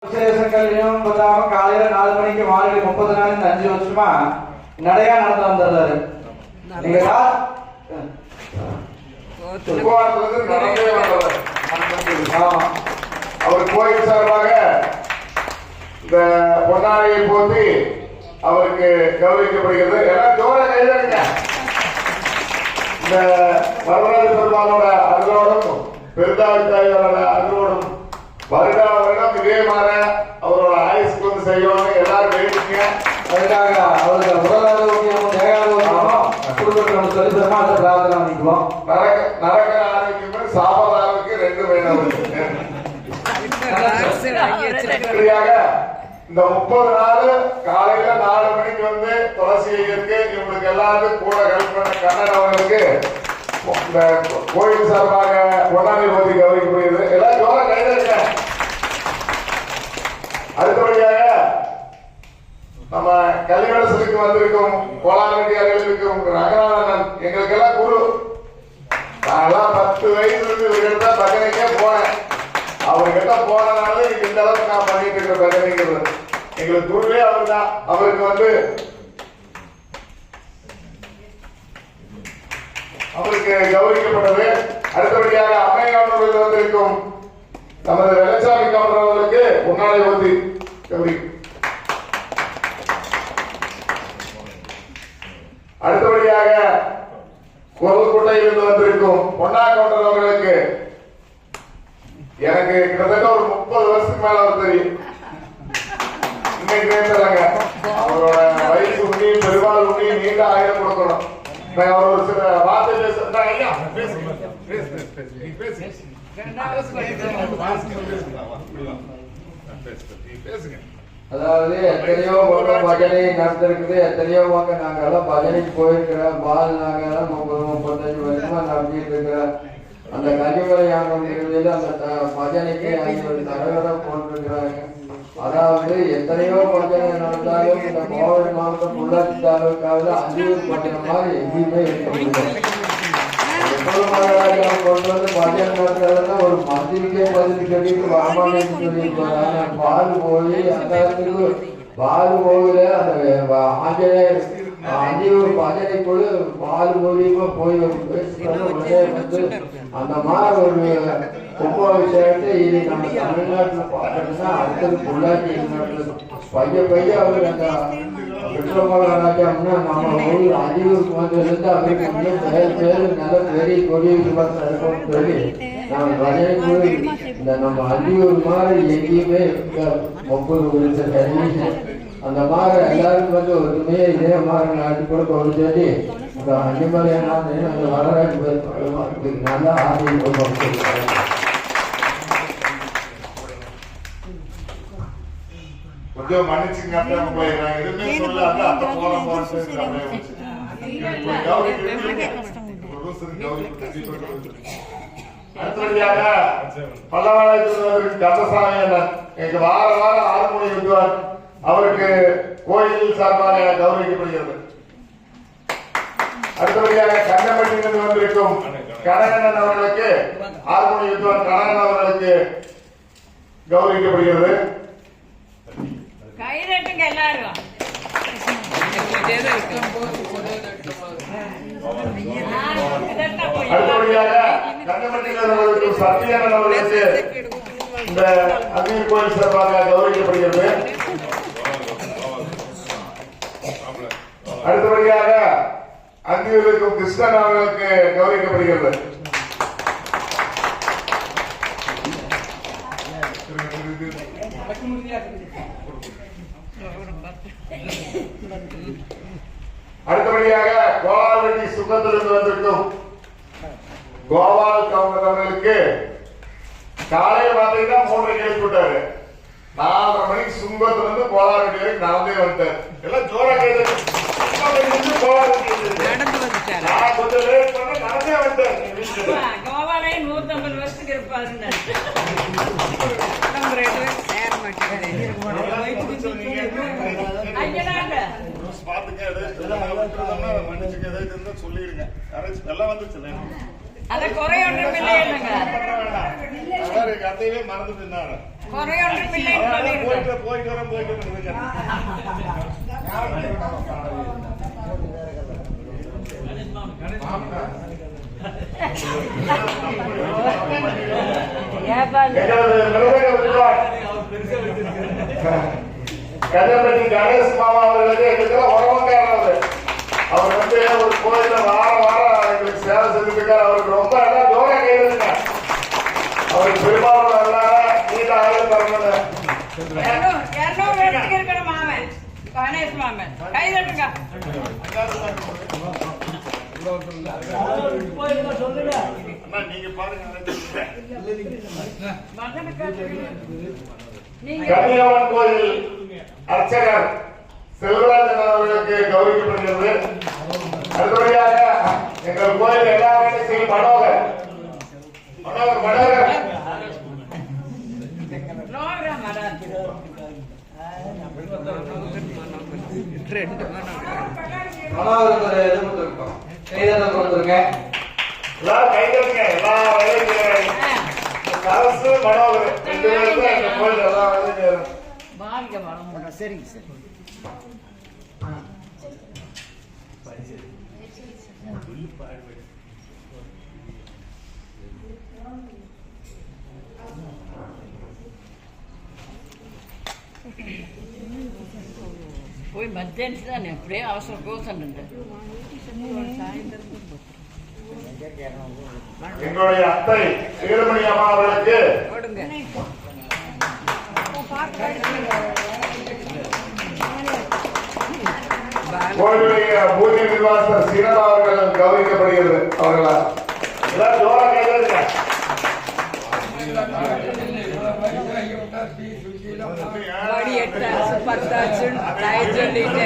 விசேஷங்களையும் பார்த்தாம காலையில 4 மணிக்கு மாலை 30 நாள் இந்த 5 வருஷமா நடையா நடந்து வந்துடுறாரு. நீங்க அவர் கோயில் சார்பாக இந்த பொன்னாடையை போட்டி அவருக்கு கௌரவிக்கப்படுகிறது. எல்லாம் ஜோர கைதங்க. இந்த வரலாறு பெருமானோட அருளோடும் பெருந்தாழ்த்தாயோட அருளோடும் வருடா வருடம் இதே மாதிரி அவரோட ஆயுஷ்க்கு வந்து செய்யணும். எல்லாரும் வேண்டிங்க. அதுக்காக அவருக்கு உடலாரோக்கியம் குடும்பத்தில் சரிசமா அதை பிரார்த்தனை பண்ணிக்குவோம். நடக்கிற ஆரோக்கியம் சாப்பிட்றதுக்கு 2 வேணும். இந்த 30 நாள் காலையில 4 மணிக்கு வந்து துளசி ஐயருக்கு இவங்களுக்கு எல்லாருக்கும் கூட ஹெல்ப் பண்ண கண்ணன் அவர்களுக்கு இந்த கோயில் சார்பாக பொன்னாடை பற்றி கவனிக்கப்படுகிறது. எல்லாம் ஜோர கைதங்க. அடுத்தபடியாக நம்ம கல்விவரசலுக்கு வந்திருக்கும் கோலாவட்டியார்களுக்கும் ரங்கநாதன் எங்களுக்கு எல்லாம் குரு. நான்லாம் 10 வயசுல இவர்கிட்ட பஜனைக்கே போனேன். அவர்கிட்ட போனதுனால இந்த அளவுக்கு நான் பண்ணிட்டு இருக்கிற பஜனைங்கிறது எங்களுக்கு குருவே அவர் தான். அவருக்கு வந்து அவருக்கு கௌரவிக்கப்பட்டது. அடுத்தபடியாக அம்மையானூரில் வந்திருக்கும் நமது வெள்ளச்சாமி கவுண்டர் அவர்களுக்கு பொன்னாடை ஊத்தி கௌரி. அடுத்தபடியாக கோவில்கோட்டையிலிருந்து வந்திருக்கும் பொன்னா கவுண்டர் அவர்களுக்கு எனக்கு கிட்டத்தட்ட ஒரு 30 வருஷத்துக்கு மேல அவர் தெரியும். இன்னைக்கு பேசுறாங்க அவரோட வயசு உண்ணி பெருமாள் உண்ணி நீண்ட ஆயுதம் கொடுக்கணும். அவர் ஒரு சில வார்த்தை அதாவது எத்தனையோ பக்கம் பஜனை நடந்திருக்குது. எத்தனையோ பக்கம் நாங்க எல்லாம் பஜனைக்கு போயிருக்கிறோம். பால் நாங்க எல்லாம் 30-35 வருஷமா நடத்திட்டு இருக்கிறோம். அந்த கலிமலையான அந்த பஜனைக்கு 50 தலைவரம் போட்டிருக்கிறாங்க. அதாவது எத்தனையோ பஜனை நடந்தாலும் இந்த கோவை மாவட்டம் உள்ளாட்சி தாலுக்காவில் அஞ்சூர் பஜனை மாதிரி எங்கேயுமே இருக்க முடியாது. கொண்டு வந்து பஜனை நடத்துறதுன்னா ஒரு மந்திரிக்கே பதில் கட்டிட்டு வாமான்னு சொல்லியிருப்பாங்க. பால் போய் அந்த இடத்துக்கு பால் போகல. அந்த ஆஞ்சநேயர் அஞ்சூர் பஜனைக்குழு பால் மூலியமா போய் வந்து அந்த மாதிரி ஒரு கும்பாபிஷேகத்தை இது நம்ம தமிழ்நாட்டில் பார்த்தோம்னா அடுத்தது பொள்ளாச்சி பைய அவர் அந்த ராஜாம்னா நம்ம ஊர் அஞ்சூருக்கு வந்திருந்து அவருக்கு இன்னும் பேரு நல்ல பெரிய கொடி இருக்கும் சொல்லி நம்ம பஜனை குழு இந்த நம்ம அஞ்சூர் மாதிரி எங்கேயுமே 30 அந்த மாதிரி எல்லாருக்கும் வந்து ஒருமையே இதே மாதிரி நாட்டு கூட கொண்டு சொல்லி இந்த அன்னிமலையான அந்த வரலாற்று நல்லா ஆதரவு கொஞ்சம் மன்னிச்சுங்க. எதுவுமே சொல்ல அந்த போற அடுத்தபடியாக பல்லவாளையத்தில் கந்தசாமி அண்ணன் எங்க வார வாரம் ஆறுமொழி விடுவார். அவருக்கு கோயில் சார்பாக கௌரவிக்கப்படுகிறது. அடுத்தபடியாக கண்ணப்பட்டியிலிருந்து வந்திருக்கும் கனகண்ணன் அவர்களுக்கு ஆறுமொழி விடுவார் கனகண்ணன் அவர்களுக்கு கௌரவிக்கப்படுகிறது. அடுத்தபடியாக கண்ணப்பட்டியிலிருந்து சத்யனன் அவர்களுக்கு இந்த அக்னி கோயில் சார்பாக கௌரவிக்கப்படுகிறது. அடுத்தபடியாக அங்கு இருக்கும் கிருஷ்ணன் அவர்களுக்கு கௌரவிக்கப்படுகிறது. அடுத்தபடியாக கோவால்வெட்டி சுகத்திலிருந்து வந்திருக்கும் கோபால் கவுண்டர் அவர்களுக்கு காலையில் பார்த்தீங்கன்னா 3 கேள்வி விட்டாரு. 4:30 மணிக்கு சுங்கத்துல இருந்து கோலாவெட்டி வரைக்கும் நடந்தே வந்துட்டார். எல்லாம் ஜோர கேள்வி கொஞ்சம் லேட் பண்ண நடந்தே வந்துட்டார். கோவாலே 150 வருஷத்துக்கு இருப்பாருங்க. பாத்துங்க மன்னிச்சுங்க. எல்லாம் வந்துச்சு அத குறையொன்றுமில்லை என்னங்க கத்தையவே மறந்துட்டு இருந்தாங்க. குறையொன்றுமில்லை போயிட்டு வரேன் கஜபதி கணேஷ் மாமா அவர்களுக்கு எங்களுக்கு உறவுக்காரர். அவர் வந்து ஒரு கோயில வாரம் எங்களுக்கு சேவை செஞ்சுருக்காரு. அவருக்கு ரொம்ப எல்லாம் ஜோரா கைதுங்க. அவருக்கு பெரும்பாலும் நல்லா நீண்ட ஆயுள் தரணும்னு 200 வருஷத்துக்கு இருக்கிற மாமன் கணேஷ் மாமன் கை தட்டுங்க. நீங்க பாருங்க. நீங்க கன்னியாகுமரி கோயில் அர்ச்சகர் செல்வராஜன் அவர்களுக்கு கௌரவிக்கப்படுகிறது. அடுத்தபடியாக எங்கள் கோயில் எல்லா வேலையும் மனோகர் கைதட்டுங்க. எல்லா வேலையும் அரசு மனோகர் 2 பேரும் எங்க கோயில் எல்லா வேலையும் சரிங்க சரி போய் மத்தியானம் தானே அப்படியே அவசரம் கோசன்னுங்க. எங்களுடைய அத்தை வீரமணி அம்மா அவர்களுக்கு ஓடுங்க. கோயிலுடைய பூஜை நிர்வாகஸ்தர் சீனமா அவர்கள் கௌரவிக்கப்படுகிறது. அவர்களா எல்லாம் ஜோரா கைதட்டுங்க. மணி 8 10 சொல்லிட்டு